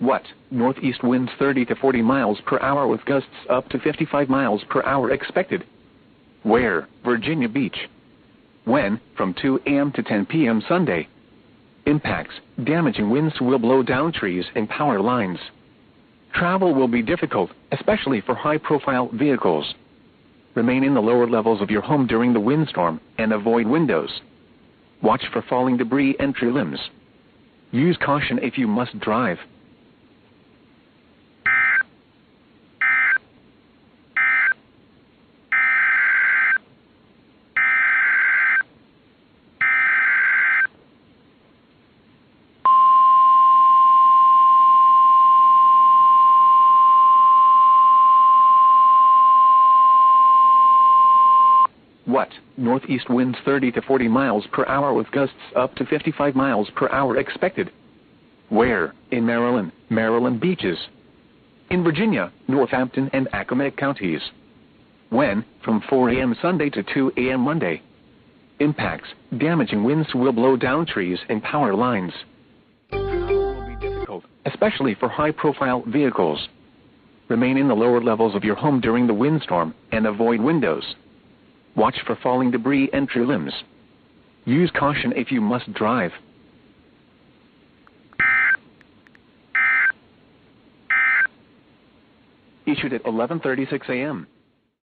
What? Northeast winds 30 to 40 miles per hour with gusts up to 55 miles per hour expected. Where? Virginia Beach. When? From 2 a.m. to 10 p.m. Sunday. Impacts: damaging winds will blow down trees and power lines. Travel will be difficult, especially for high-profile vehicles. Remain in the lower levels of your home during the windstorm and avoid windows. Watch for falling debris and tree limbs. Use caution if you must drive. What? Northeast winds 30 to 40 miles per hour with gusts up to 55 miles per hour expected. Where? In Maryland, Maryland beaches. In Virginia, Northampton and Accomack counties. When? From 4 a.m. Sunday to 2 a.m. Monday. Impacts: damaging winds will blow down trees and power lines. Travel will be difficult, especially for high-profile vehicles. Remain in the lower levels of your home during the windstorm and avoid windows. Watch for falling debris and tree limbs. Use caution if you must drive. Issued at 11:36 a.m.